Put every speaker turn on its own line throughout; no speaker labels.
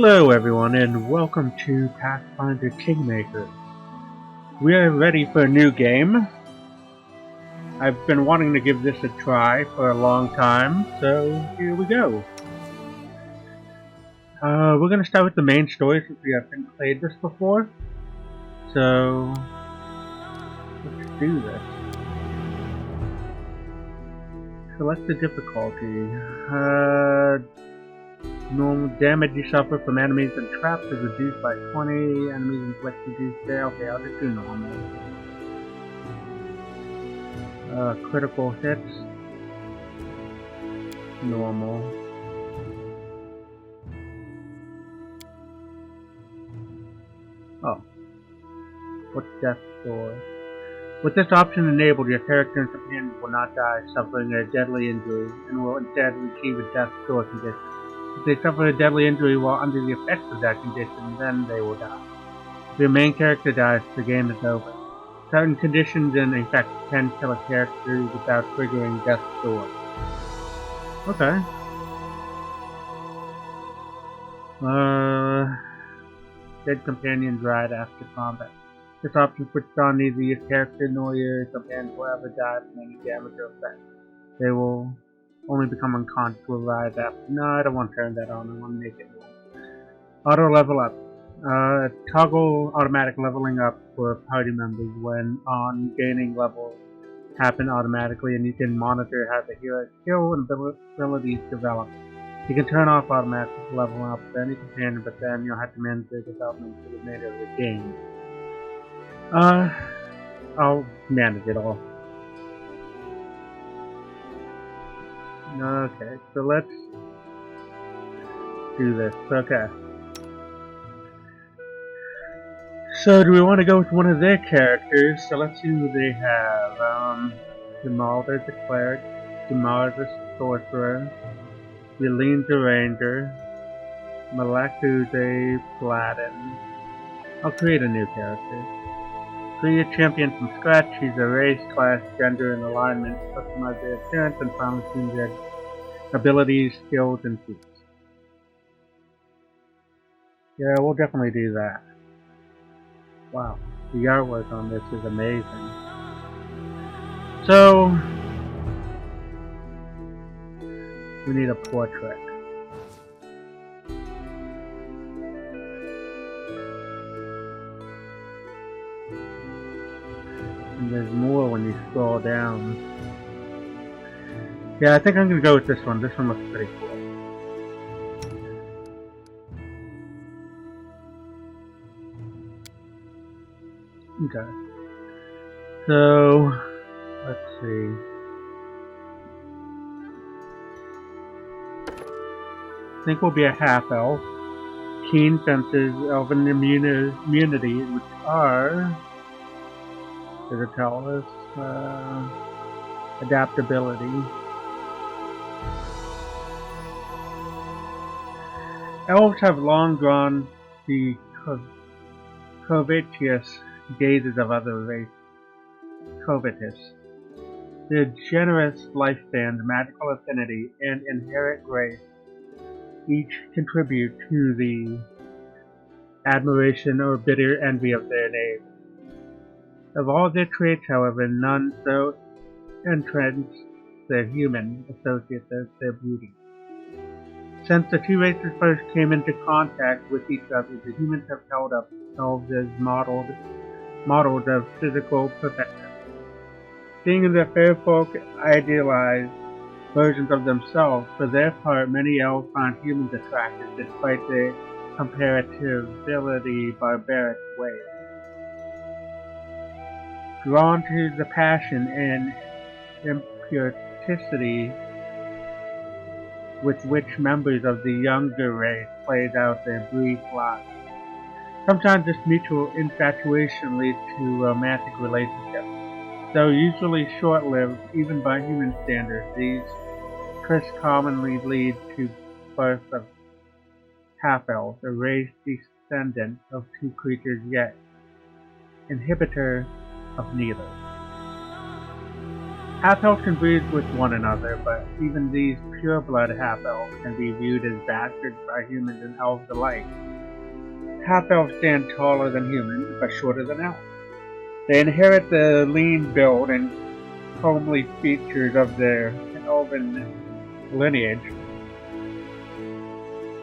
Hello everyone and welcome to Pathfinder Kingmaker. We are ready for a new game. I've been wanting to give this a try for a long time, so here we go. We're going to start with the main story since we haven't played this before. So, let's do this. Select the difficulty. Normal damage you suffer from enemies and traps is reduced by 20. Enemies inflict reduced there. Okay, I'll just do normal. Critical hits. Normal. Oh. What's death for? With this option enabled, your character and companions will not die suffering a deadly injury and will instead receive a death score condition. If they suffer a deadly injury while under the effects of that condition, then they will die. If your main character dies, the game is over. Certain conditions and effects can kill a character without triggering death score. Okay. Dead companions ride after combat. This option switched on neither your character nor your companions will ever die from any damage or effect. They will only become unconscious will rise after. No, I don't want to turn that on. I want to make it normal. Auto level up. Toggle automatic leveling up for party members when on. Gaining levels happen automatically, and you can monitor how the hero's skill and abilities develop. You can turn off automatic leveling up with any companion, but then you'll have to manage their development for the remainder of the game. I'll manage it all. Okay, so let's do this. Okay. So do we want to go with one of their characters? So let's see who they have. Jamal's a cleric, Jamal's a sorcerer, Yelene's a ranger, Malaku's a paladin. I'll create a new character. Create a champion from scratch. Choose a race, class, gender, and alignment. Customize their appearance and finally choose their abilities, skills, and feats. Yeah, we'll definitely do that. Wow, the artwork on this is amazing. So, we need a portrait. And there's more when you scroll down. Yeah, I think I'm gonna go with this one. This one looks pretty cool. Okay. So, let's see. I think we'll be a half-elf. Keen senses, elven immunity, which are... does it tell us? Adaptability. Elves have long drawn the covetous gazes of other races. Covetous. Their generous lifespan, magical affinity, and inherent grace each contribute to the admiration or bitter envy of their neighbors. Of all their traits, however, none so entrench their human associates as their beauty. Since the two races first came into contact with each other, the humans have held up themselves as models of physical perfection. Seeing the fair folk idealized versions of themselves, for their part, many elves find humans attractive despite their comparatively barbaric ways. Drawn to the passion and impetuosity with which members of the younger race plays out their brief lives. Sometimes this mutual infatuation leads to romantic relationships. Though usually short-lived, even by human standards, these trysts commonly lead to birth of half-elves, a race descendant of two creatures yet inhibitor of neither. Half-elves can breed with one another, but even these pure-blood half-elves can be viewed as bastards by humans and elves alike. Half-elves stand taller than humans, but shorter than elves. They inherit the lean build and homely features of their elven lineage,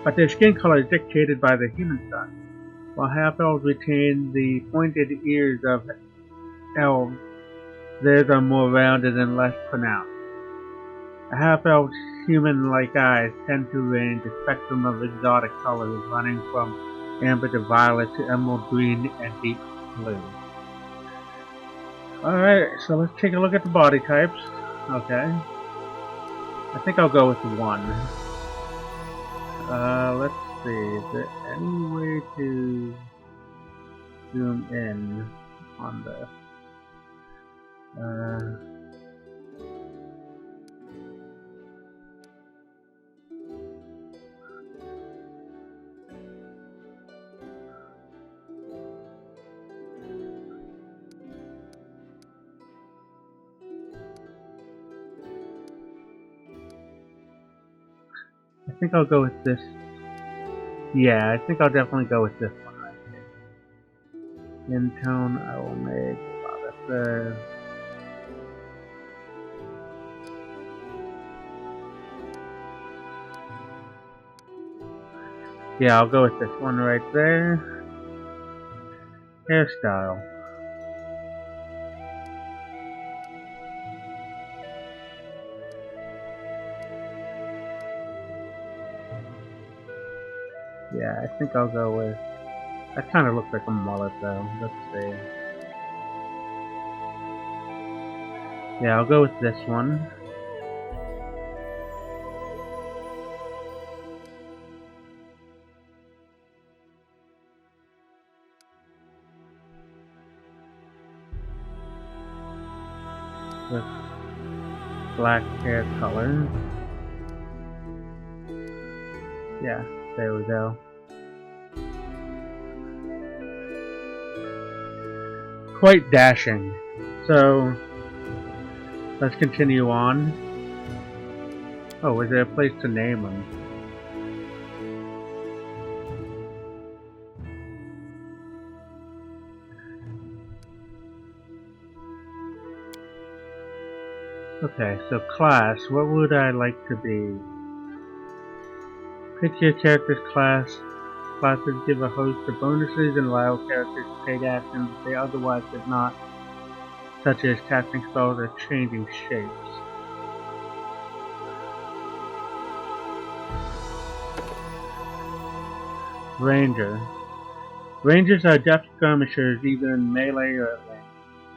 but their skin color is dictated by the human sun. While half-elves retain the pointed ears of elves, theirs are more rounded and less pronounced. A half-elf's human-like eyes tend to range a spectrum of exotic colors running from amber to violet to emerald green and deep blue. Alright, so let's take a look at the body types. Okay. I think I'll go with 1. Let's see, is there any way to zoom in on this? I think I'll go with this. Yeah, I think I'll definitely go with this one right here. In tone, I will make about a 3rd. Yeah, I'll go with this one right there. Hairstyle. Yeah, I think I'll go with... That kind of looks like a mullet though. Let's see. Yeah, I'll go with this one. With black hair color. Yeah, there we go. Quite dashing. So, let's continue on. Oh, is there a place to name them? Okay, so class, what would I like to be? Pick your character's class. Classes give a host of bonuses and allow characters to take actions they otherwise did not, such as casting spells or changing shapes. Ranger. Rangers are deft skirmishers either in melee or at range.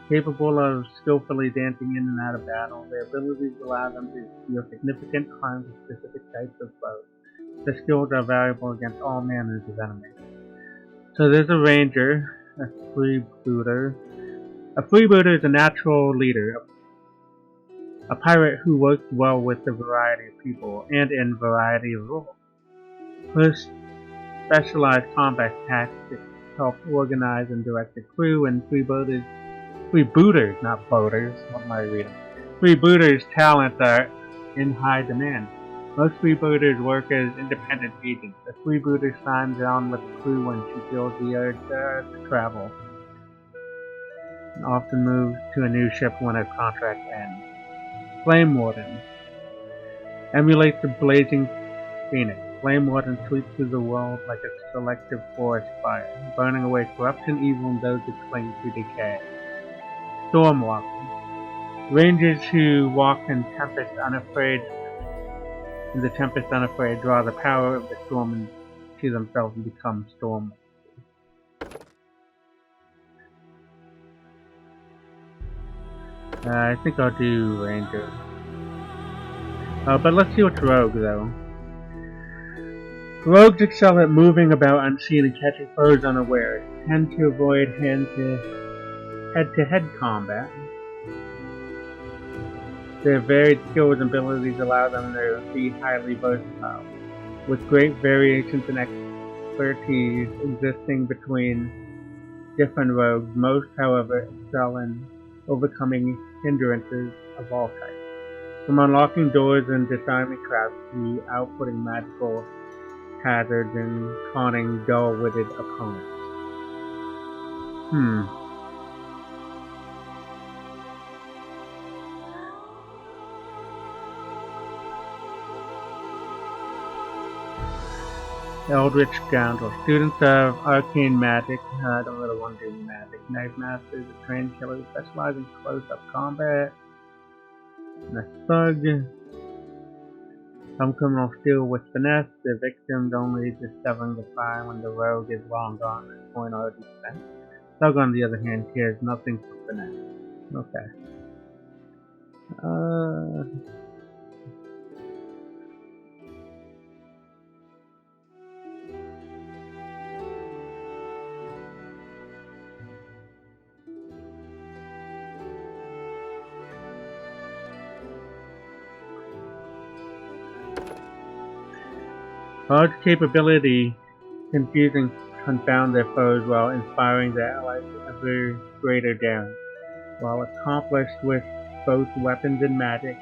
Capable of skillfully dancing in and out of battle, their abilities allow them to deal significant harm to specific types of foes. The skills are valuable against all manners of enemies. So there's a ranger, a freebooter. A freebooter is a natural leader, a pirate who works well with a variety of people and in a variety of roles. First, specialized combat tactics help organize and direct the crew, and freebooters, not boaters, what am I reading? Freebooters' talents are in high demand. Most freebooters work as independent agents. A freebooter signs on with the crew when she feels the urge to travel, and often moves to a new ship when her contract ends. Flame Warden emulates the blazing phoenix. Flame Warden sweeps through the world like a selective forest fire, burning away corruption, evil, and those who cling to decay. Stormwalker. Rangers who walk in the Tempest Unafraid draw the power of the storm to themselves and become storm. I think I'll do Ranger. But let's see what's Rogue, though. Rogues excel at moving about unseen and catching foes unawares, tend to avoid head-to-head combat. Their varied skills and abilities allow them to be highly versatile, with great variations in expertise existing between different rogues. Most, however, excel in overcoming hindrances of all types. From unlocking doors and disarming traps to outputting magical hazards and conning dull-witted opponents. Eldritch Scoundrel. Students of arcane magic. I don't really want to do magic. Knife masters, a trained killer who specializes in close-up combat. And a thug. Some criminals steal with finesse, their victims only discovering the fire when the rogue is long gone and the coin already spent. Thug, on the other hand, cares nothing for finesse. Okay. Bard's capability confound their foes while inspiring their allies to ever greater daring. While accomplished with both weapons and magic,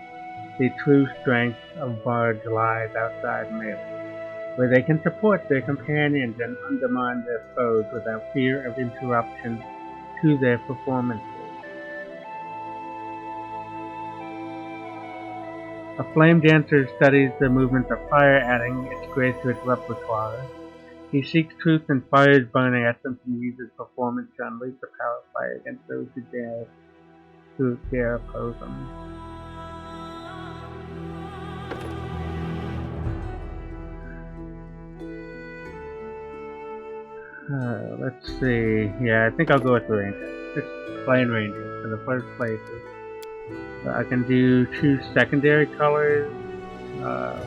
the true strength of bards lies outside melee, where they can support their companions and undermine their foes without fear of interruption to their performances. A flame dancer studies the movements of fire, adding its grace to its repertoire. He seeks truth and fires burning essence and uses performance to unleash the power of fire against those who dare oppose him. Let's see. Yeah, I think I'll go with the Ranger. Just plain Ranger for the first places. So I can do 2 secondary colors. I'll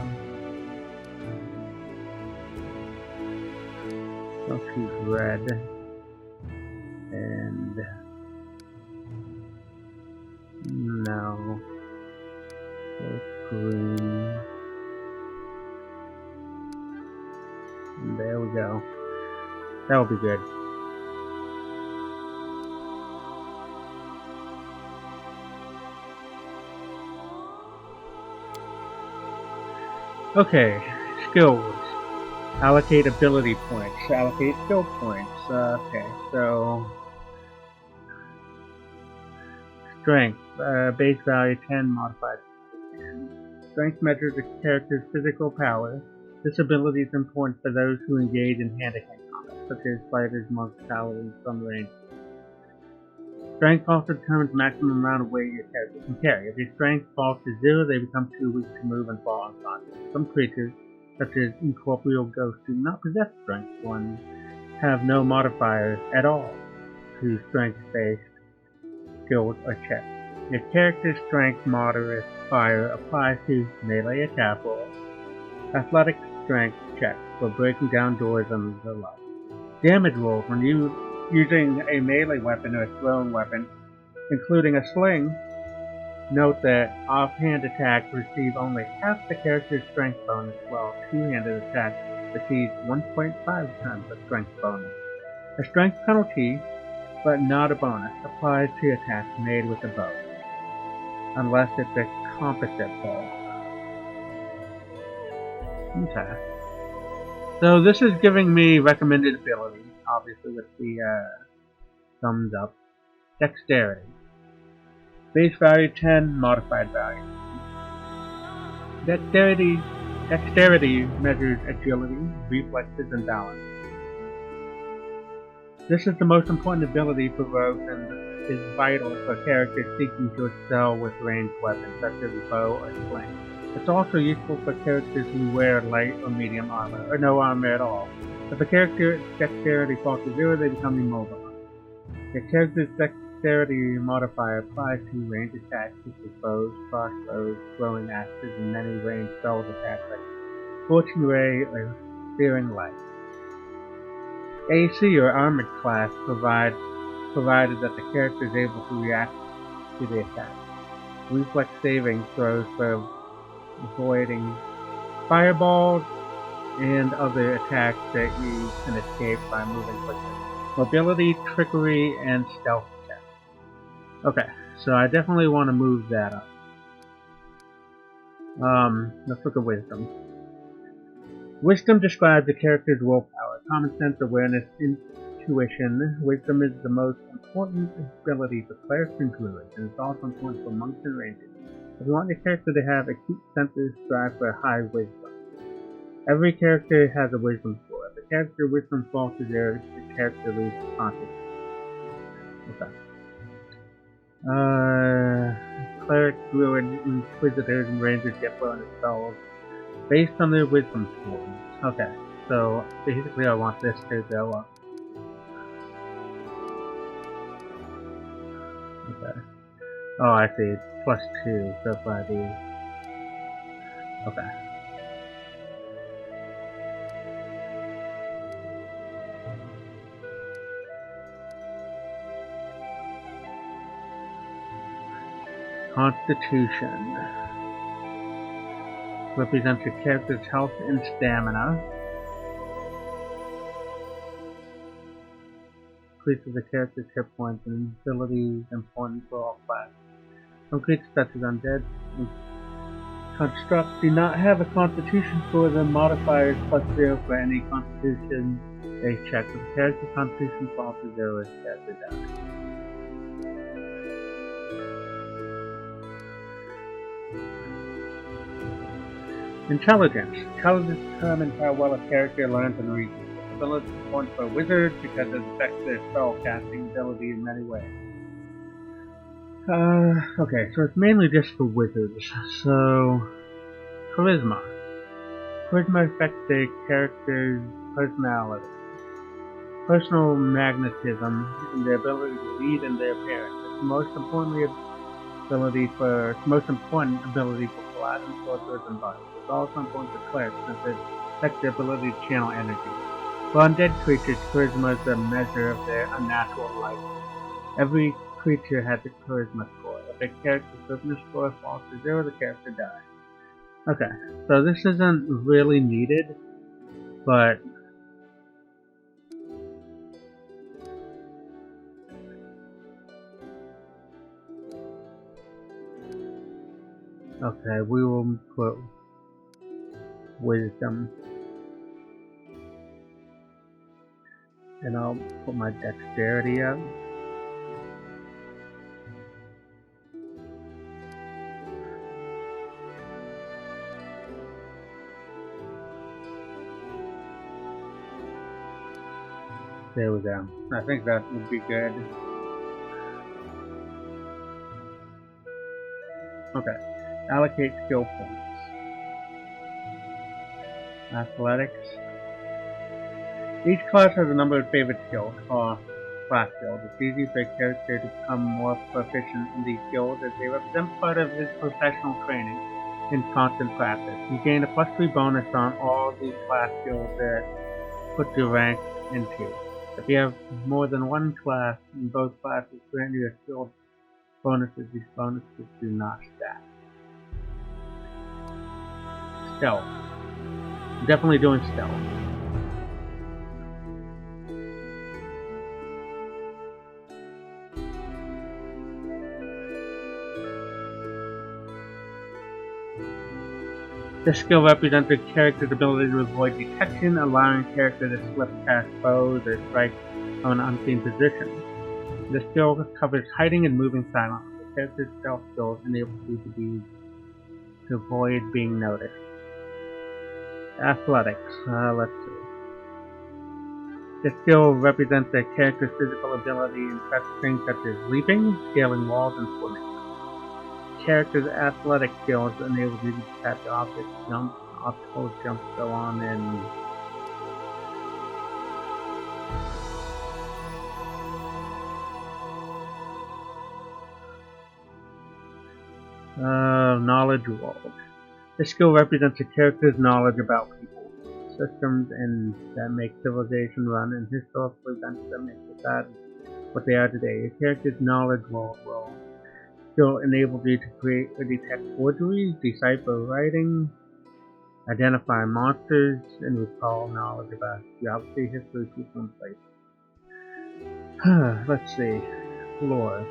choose red and no, green. And there we go. That will be good. Okay, skills. Allocate ability points. Allocate skill points. Okay, so strength. Base value 10, modified 10. Strength measures a character's physical power. This ability is important for those who engage in hand-to-hand combat, such as fighters, monks, paladins, some range. Strength also determines the maximum amount of weight your character can carry. If your strength falls to 0, they become too weak to move and fall unconscious. Some creatures, such as incorporeal ghosts, do not possess strength ones, have no modifiers at all to strength-based skills or checks. Your character's strength modifier applies to melee attack rolls, athletic strength checks for breaking down doors and the like. Damage rolls when using a melee weapon or a thrown weapon, including a sling. Note that offhand attacks receive only half the character's strength bonus, while two-handed attacks receive 1.5 times the strength bonus. A strength penalty, but not a bonus, applies to attacks made with a bow, unless it's a composite bow. Okay. So this is giving me recommended abilities, obviously with the thumbs up. Dexterity. Base value 10, modified value. Dexterity measures agility, reflexes, and balance. This is the most important ability for rogues and is vital for characters seeking to excel with ranged weapons such as a bow or sling. It's also useful for characters who wear light or medium armor, or no armor at all. If a character's dexterity falls to 0, they become immobile. The character's dexterity modifier applies to ranged attacks such as bows, crossbows, throwing axes, and many ranged spell attacks like Scorching Ray or Searing Light. AC or Armored class provided that the character is able to react to the attack. Reflex saving throws for avoiding fireballs and other attacks that you can escape by moving quickly. Mobility, trickery, and stealth check. Okay, so I definitely want to move that up. Let's look at wisdom. Wisdom describes the character's willpower, common sense, awareness, intuition. Wisdom is the most important ability for clerics and druids, and it's also important for monks and rangers. If you want your character to have acute senses, strive for high wisdom. Every character has a wisdom score. If the character wisdom falls to 0, the character loses consciousness. Okay. Cleric, druid, inquisitors, and rangers get bonus spells based on their wisdom scores. Okay, so basically I want this to go up. Okay. Oh, I see. It's +2, so by the... Okay. Constitution represents your character's health and stamina. Increases the character's hit points and abilities important for all classes. Some creatures such as undead and constructs do not have a constitution score. The modifier is +0 for any constitution they check. If the character's constitution falls to 0, the character dies. Intelligence. Intelligence determines how well a character learns and reads. Ability is important for wizards because it affects their spell casting ability in many ways. Okay, so it's mainly just for wizards. So, charisma. Charisma affects their character's personality, personal magnetism, and their ability to lead in their appearance. It's the most important ability for paladins, sorcerers, and barders. It's also important for clerics since it affects their ability to channel energy. For undead creatures, charisma is a measure of their unnatural life. Every creature has a charisma score. If a character's charisma score falls to 0, the character dies. Okay, so this isn't really needed, but okay, we will put wisdom. And I'll put my dexterity up. There we go. I think that would be good. Okay. Allocate skill points. Athletics. Each class has a number of favorite skills, called class skills. It's easy for a character to become more proficient in these skills as they represent part of his professional training and constant practice. You gain a +3 bonus on all these class skills that put your rank into. If you have more than one class in both classes grant you a skill bonuses, these bonuses do not stack. Stealth. I'm definitely doing stealth. This skill represents a character's ability to avoid detection, allowing a character to slip past foes or strike from an unseen position. The skill covers hiding and moving silently. The character's stealth skills enable you to avoid being noticed. Athletics. Let's see. This skill represents a character's physical ability in such things such as leaping, scaling walls, and swimming. Character's athletic skills enable you to catch objects, jump, obstacles, jump, so on, and knowledge world. This skill represents a character's knowledge about people, systems, and that make civilization run, and historical events that make society what they are today. A character's knowledge world will still enable you to create or detect forgeries, decipher writing, identify monsters, and recall knowledge about geography, history, people, and places. Let's see. Lore.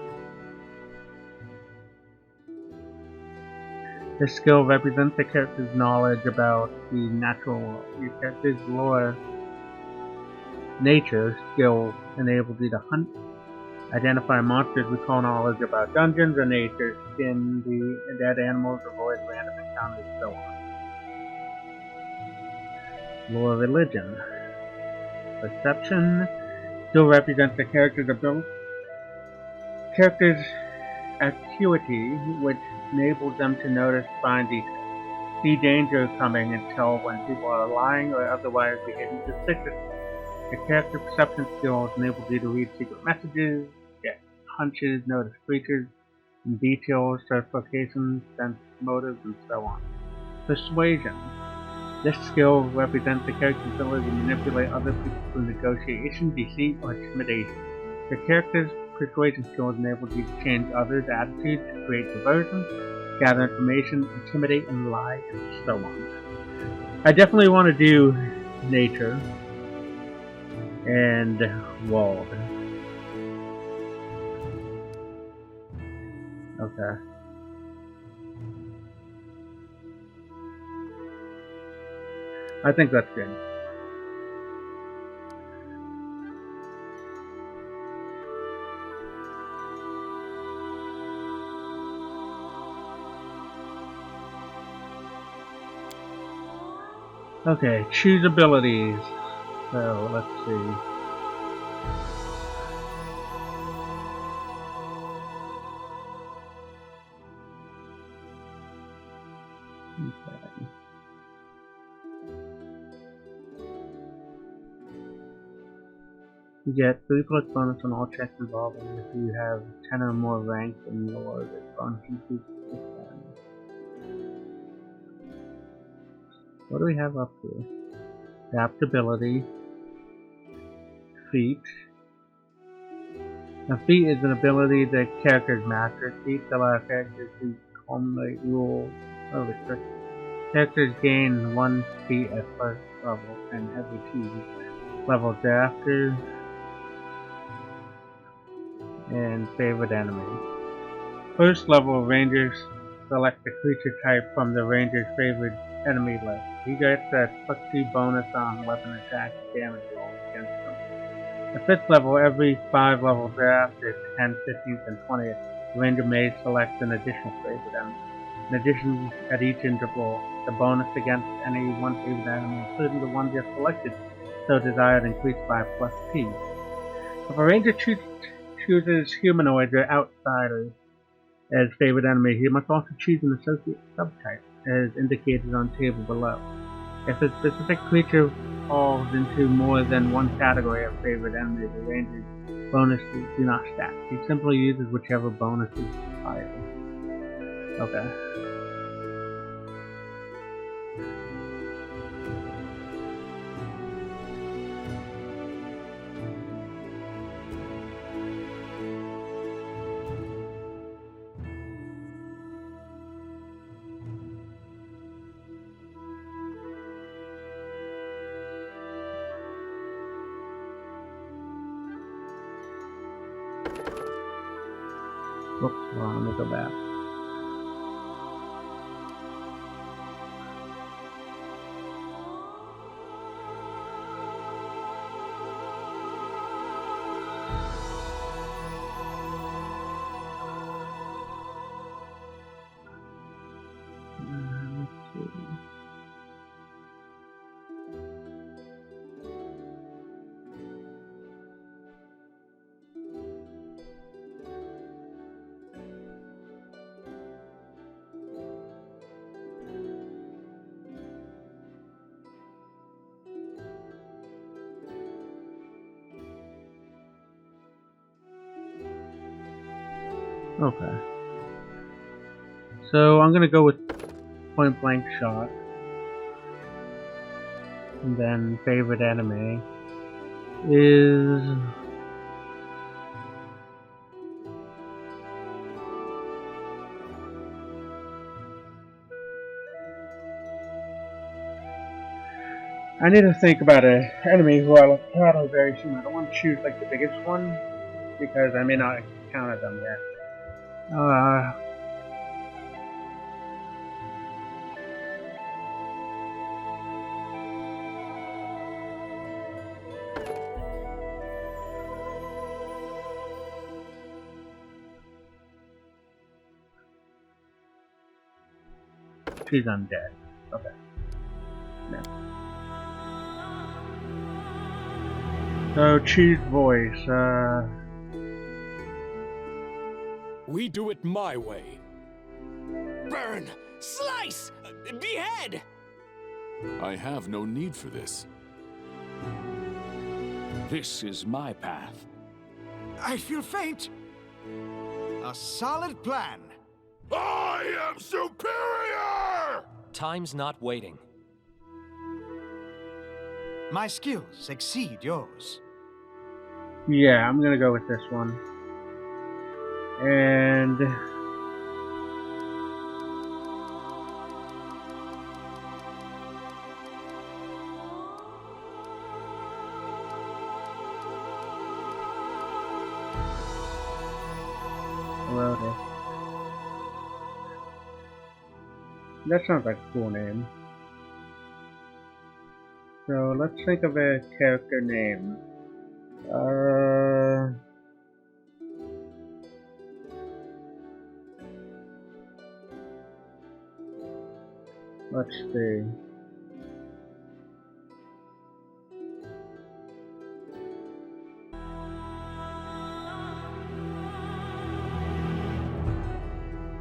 This skill represents the character's knowledge about the natural world. Your character's lore nature skill enables you to hunt, identify monsters, recall knowledge about dungeons or nature, skin the dead animals, avoid random encounters, so on. Lore religion. Perception still represents the character's acuity, which enables them to notice fine details, see danger coming, and tell when people are lying or otherwise behaving suspiciously. The character perception skills enable you to read secret messages, get hunches, notice creatures in details, search locations, sense motives, and so on. Persuasion. This skill represents the character's ability to manipulate other people through negotiation, deceit, or intimidation. The character's persuasion skills enable you to change others' attitudes, create diversion, gather information, intimidate, and lie, and so on. I definitely want to do nature and world. Okay. I think that's good. Okay, choose abilities. So, let's see. Okay. You get 3+ bonus on all checks involving if you have 10 or more ranks in your bonus increases with them. What do we have up here? Adaptability. Feat. A feat is an ability that characters master. Feats allow characters to culminate rules or restrictions. Characters gain 1 feat at first level and every 2 levels thereafter. And favorite enemy. First level rangers select the creature type from the ranger's favorite enemy list. He gets a +2 bonus on weapon attack damage rolls against them. The 5th level, every 5 levels thereafter, 10th, 15th, and 20th, the ranger may select an additional favorite enemy. In addition, at each interval, the bonus against any one favorite enemy, including the one just selected, so desired, increased by +P. If a ranger chooses humanoids or outsiders as favorite enemy, he must also choose an associate subtype, as indicated on table below. If a specific creature falls into more than one category of favorite enemy, the ranger's bonuses do not stack. He simply uses whichever bonus is higher. Okay. Oops, hold on, let me go back. Let's see. Okay. So I'm gonna go with point blank shot. And then favorite enemy is I need to think about an enemy who I will encounter very soon. I don't want to choose like the biggest one because I may not encounter them yet. She's undead. Okay. No. So choose voice.
We do it my way. Burn! Slice! Behead!
I have no need for this.
This is my path.
I feel faint. A solid plan.
I am superior!
Time's not waiting.
My skills exceed yours.
Yeah, I'm gonna go with this one. And well, that sounds like a cool name. So let's think of a character name. Let's see.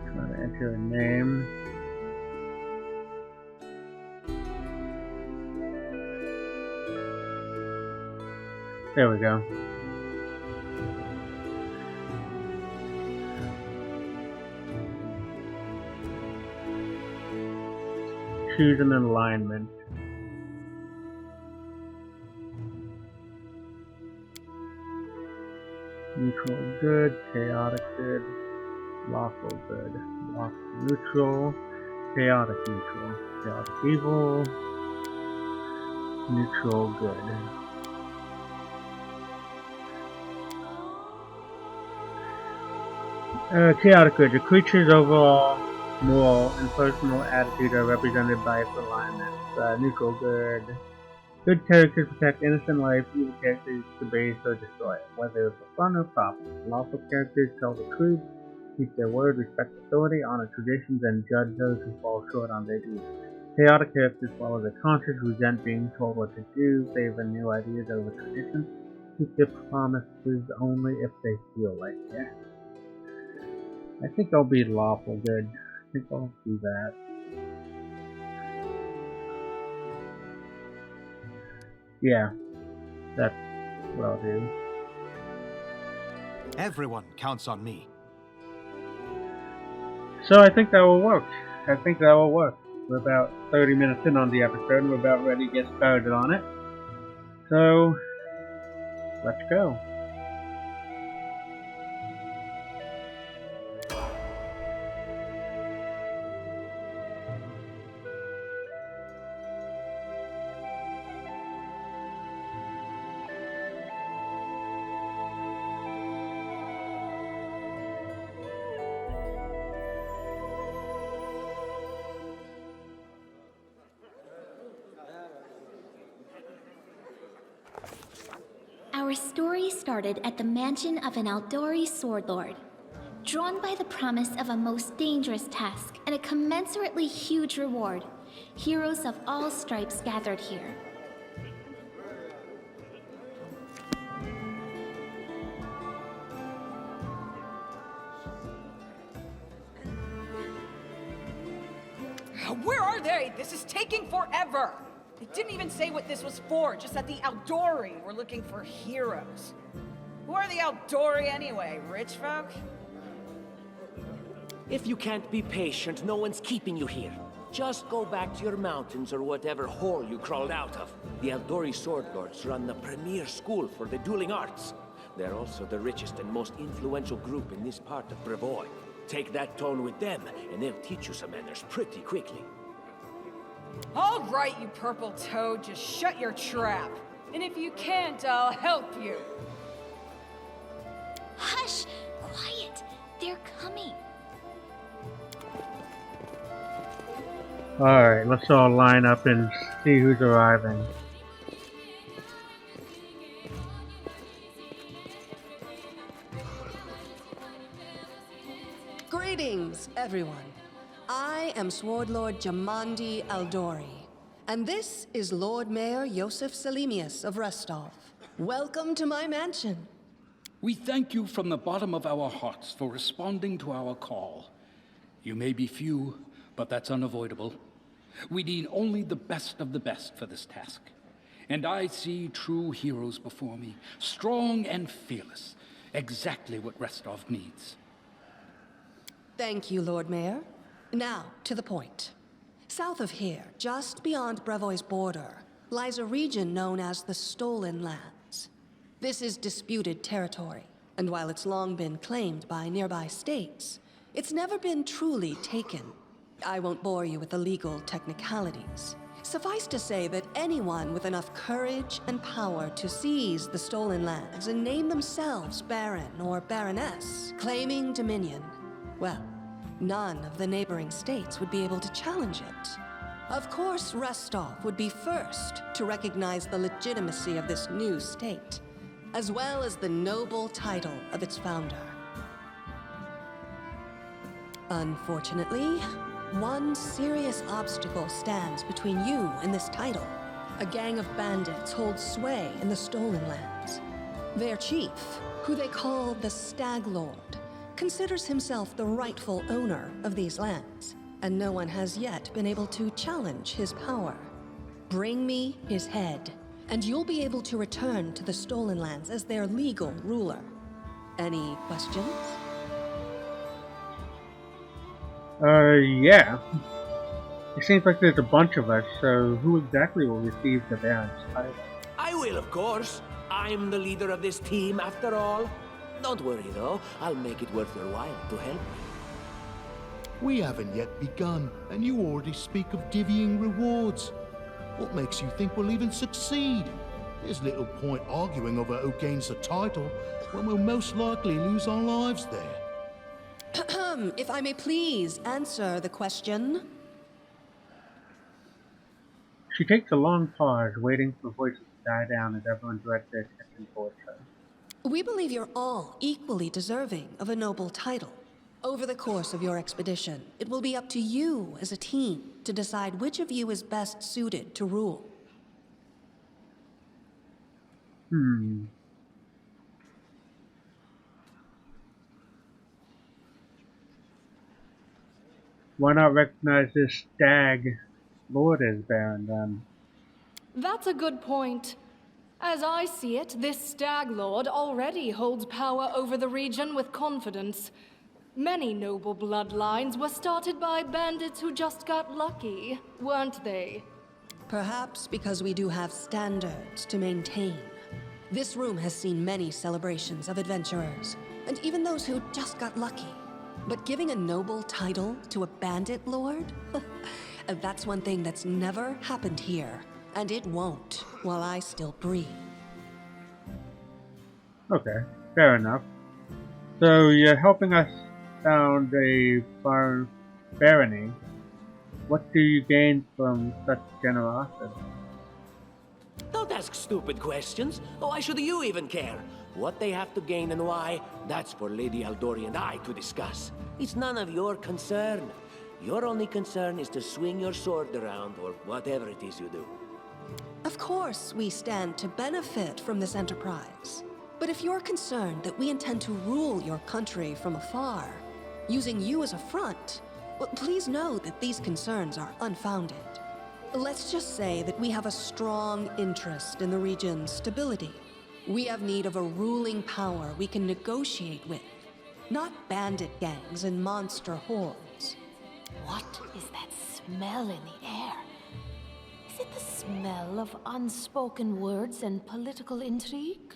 Trying to enter a name. There we go. Choose an alignment. Neutral good, chaotic good, lawful good, lawful neutral, chaotic neutral, chaotic evil, neutral good. Chaotic good. The creature's overall moral and personal attitude are represented by its alignments. Neutral good. Good characters protect innocent life, evil characters debase or destroy it, whether for fun or profit. Lawful characters tell the truth, keep their word, respect authority, honor traditions, and judge those who fall short on their duty. Chaotic characters follow their conscience, resent being told what to do, favor new ideas over traditions, keep their promises only if they feel like it. I think I'll be lawful good. I think I'll do that. Yeah, that's what I'll do.
Everyone counts on me.
So I think that will work. We're about 30 minutes in on the episode and we're about ready to get started on it. So, let's go.
Our story started at the mansion of an Aldori sword lord. Drawn by the promise of a most dangerous task and a commensurately huge reward, heroes of all stripes gathered here.
Where are they? This is taking forever! They didn't even say what this was for, just that the Aldori were looking for heroes. Who are the Aldori anyway? Rich folk?
If you can't be patient, no one's keeping you here. Just go back to your mountains or whatever hole you crawled out of. The Aldori Sword Lords run the premier school for the dueling arts. They're also the richest and most influential group in this part of Brevoy. Take that tone with them, and they'll teach you some manners pretty quickly.
All right, you purple toad, just shut your trap. And if you can't, I'll help you.
Hush! Quiet! They're coming.
Alright, let's all line up and see who's arriving.
Greetings, everyone.
I am Sword Lord Jamandi Aldori, and this is Lord Mayor Yosef Selimius of Restov. Welcome to my mansion.
We thank you from the bottom of our hearts for responding to our call. You may be few, but that's unavoidable. We need only the best of the best for this task. And I see true heroes before me, strong and fearless, exactly what Restov needs.
Thank you, Lord Mayor. Now, to the point. South of here, just beyond Brevoy's border, lies a region known as the Stolen Lands. This is disputed territory, and while it's long been claimed by nearby states, it's never been truly taken. I won't bore you with the legal technicalities. Suffice to say that anyone with enough courage and power to seize the Stolen Lands and name themselves Baron or Baroness, claiming dominion, well, none of the neighboring states would be able to challenge it. Of course, Restov would be first to recognize the legitimacy of this new state, as well as the noble title of its founder. Unfortunately, one serious obstacle stands between you and this title. A gang of bandits holds sway in the Stolen Lands. Their chief, who they call the Stag Lord, considers himself the rightful owner of these lands, and no one has yet been able to challenge his power. Bring me his head, and you'll be able to return to the Stolen Lands as their legal ruler. Any questions?
Yeah. It seems like there's a bunch of us, so who exactly will receive the Baron's title?
I will, of course. I'm the leader of this team, after all. Don't worry, though. I'll make it worth your while to help me.
We haven't yet begun, and you already speak of divvying rewards. What makes you think we'll even succeed? There's little point arguing over who gains the title when we'll most likely lose our lives there.
If I may please answer the question.
She takes a long pause, waiting for voices to die down as everyone directs their attention towards her.
We believe you're all equally deserving of a noble title. Over the course of your expedition, it will be up to you as a team to decide which of you is best suited to rule.
Why not recognize this Stag Lord as Baron, then?
That's a good point. As I see it, this Stag Lord already holds power over the region with confidence. Many noble bloodlines were started by bandits who just got lucky, weren't they?
Perhaps because we do have standards to maintain. This room has seen many celebrations of adventurers, and even those who just got lucky. But giving a noble title to a bandit lord? That's one thing that's never happened here, and it won't while I still breathe.
Okay, fair enough. So you're helping us found a foreign barony. What do you gain from such generosity?
Don't ask stupid questions. Why should you even care? What they have to gain and why, that's for Lady Aldori and I to discuss. It's none of your concern. Your only concern is to swing your sword around, or whatever it is you do.
Of course, we stand to benefit from this enterprise. But if you're concerned that we intend to rule your country from afar, using you as a front, well, please know that these concerns are unfounded. Let's just say that we have a strong interest in the region's stability. We have need of a ruling power we can negotiate with, not bandit gangs and monster hordes.
What is that smell in the air? Is it the smell of unspoken words and political intrigue?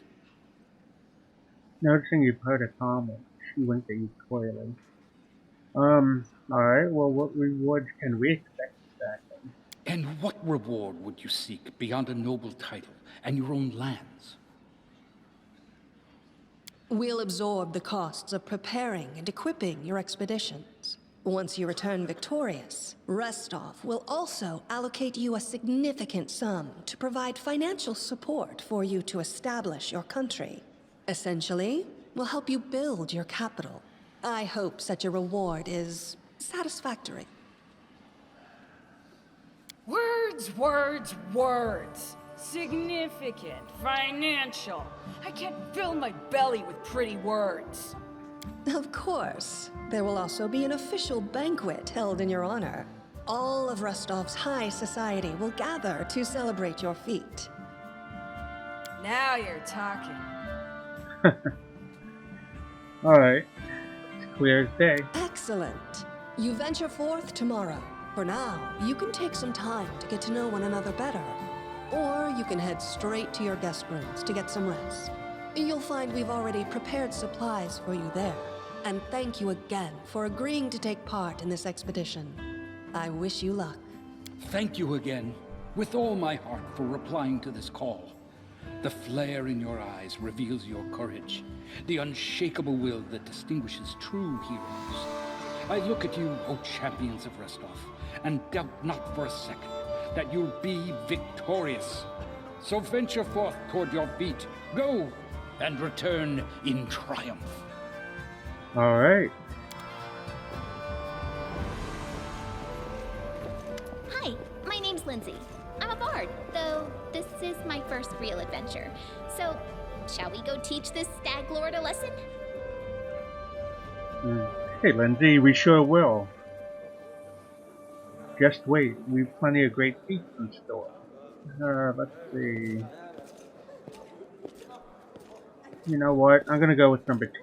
Noticing you've heard a comment, she winked at you coyly. Alright, well, what rewards can we expect exactly?
And what reward would you seek beyond a noble title and your own lands?
We'll absorb the costs of preparing and equipping your expeditions. Once you return victorious, Restov will also allocate you a significant sum to provide financial support for you to establish your country. Essentially, we'll help you build your capital. I hope such a reward is satisfactory.
Words, words, words. Significant, financial. I can't fill my belly with pretty words.
Of course. There will also be an official banquet held in your honor. All of Rostov's high society will gather to celebrate your feat.
Now you're talking.
Alright. It's clear as day.
Excellent. You venture forth tomorrow. For now, you can take some time to get to know one another better. Or you can head straight to your guest rooms to get some rest. You'll find we've already prepared supplies for you there. And thank you again for agreeing to take part in this expedition. I wish you luck.
Thank you again, with all my heart, for replying to this call. The flare in your eyes reveals your courage, the unshakable will that distinguishes true heroes. I look at you, O champions of Rostov, and doubt not for a second that you'll be victorious. So venture forth toward your feet. Go, and return in triumph.
Alright.
Hi, my name's Lindsay. I'm a bard, though this is my first real adventure. So, shall we go teach this stag lord a lesson?
Hey Lindsay, we sure will. Just wait, we've plenty of great feats in store. Let's see. You know what? I'm gonna go with number 2.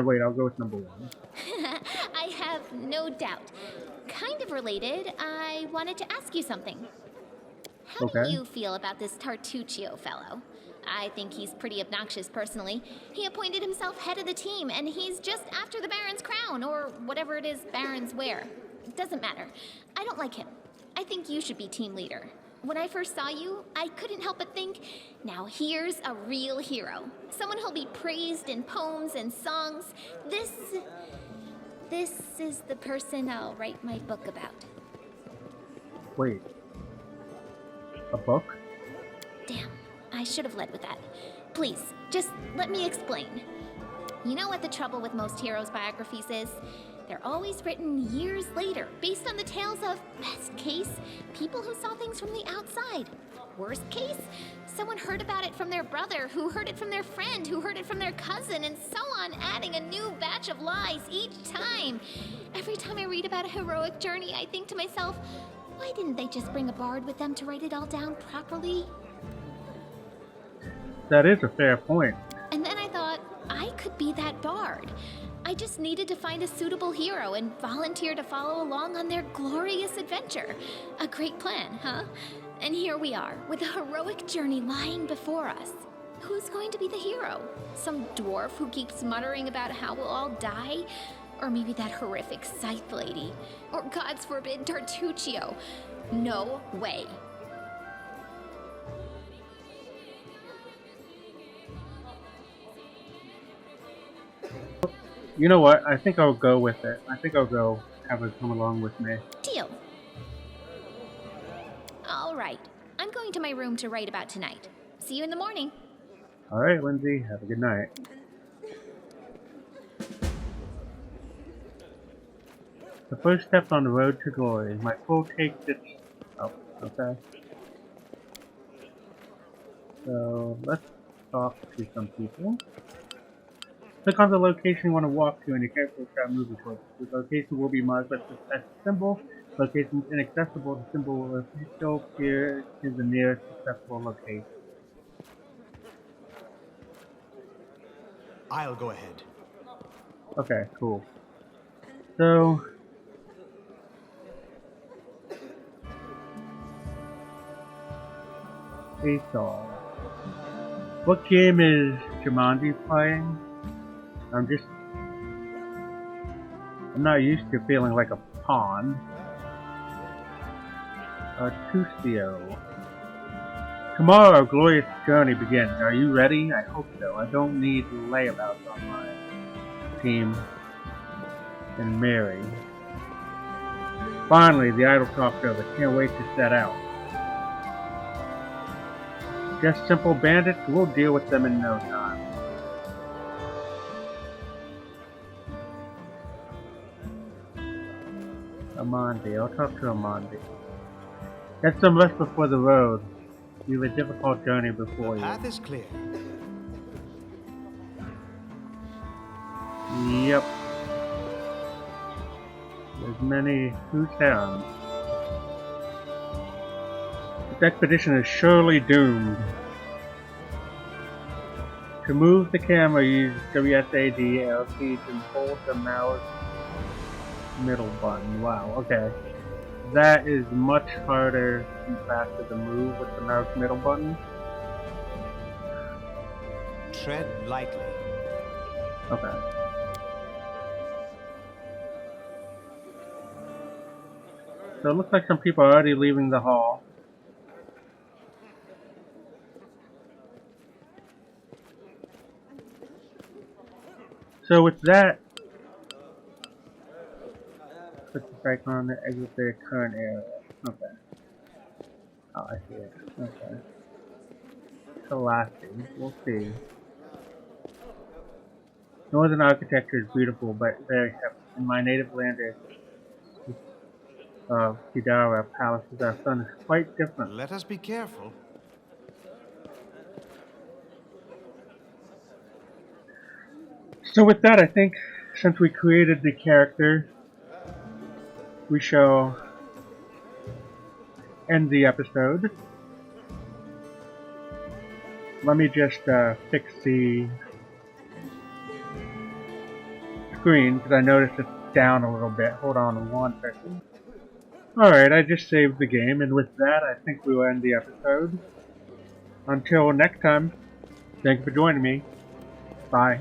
Wait, I'll go with number 1.
I have no doubt. Kind of related, I wanted to ask you something. How do you feel about this Tartuccio fellow? I think he's pretty obnoxious personally. He appointed himself head of the team, and he's just after the Baron's crown, or whatever it is barons wear. It doesn't matter. I don't like him. I think you should be team leader. When I first saw you, I couldn't help but think, now here's a real hero. Someone who'll be praised in poems and songs. This is the person I'll write my book about.
Wait. A book?
Damn, I should have led with that. Please, just let me explain. You know what the trouble with most heroes' biographies is? They're always written years later, based on the tales of, best case, people who saw things from the outside. Worst case, someone heard about it from their brother, who heard it from their friend, who heard it from their cousin, and so on, adding a new batch of lies each time. Every time I read about a heroic journey, I think to myself, why didn't they just bring a bard with them to write it all down properly?
That is a fair point.
And then I thought, I could be that bard. I just needed to find a suitable hero and volunteer to follow along on their glorious adventure. A great plan, huh? And here we are, with a heroic journey lying before us. Who's going to be the hero? Some dwarf who keeps muttering about how we'll all die? Or maybe that horrific scythe lady? Or, God's forbid, Tartuccio? No way.
You know what? I think I'll go with it. I think I'll go have her come along with me.
Deal. All right. I'm going to my room to write about tonight. See you in the morning.
Alright, Lindsay. Have a good night. The first step on the road to glory. My full take this... Oh, okay. So, let's talk to some people. Click on the location you want to walk to and your character will start moving towards it. The location will be marked with the symbol. Location is inaccessible. The symbol will still appear in the nearest accessible location.
I'll go ahead.
Okay, cool. So... Aethol. What game is Jumanji playing? I'm not used to feeling like a pawn. Artuccio. Tomorrow, our glorious journey begins. Are you ready? I hope so. I don't need layabouts on my team. And Mary. Finally, the idle talk's over. Can't wait to set out. Just simple bandits, we'll deal with them in no time. Amandi. I'll talk to Amandi. Get some rest before the road. You have a difficult journey before
The
you.
path is clear.
Yep. There's many who's herons. This expedition is surely doomed. To move the camera, use WSAD, LT to hold the mouse middle button. Wow, okay. That is much harder and faster to move with the mouse middle button.
Tread lightly.
Okay. So it looks like some people are already leaving the hall. So with that, put the icon to exit the current area. Okay. Oh, I see it. Okay. Selassie. We'll see. Northern architecture is beautiful, but very heavy. In my native land of Kidara, palaces are sun is quite different.
Let us be careful.
So with that, I think since we created the character, we shall end the episode. Let me just fix the screen because I noticed it's down a little bit. Hold on 1 second. Alright, I just saved the game, and with that, I think we will end the episode. Until next time, thank you for joining me. Bye.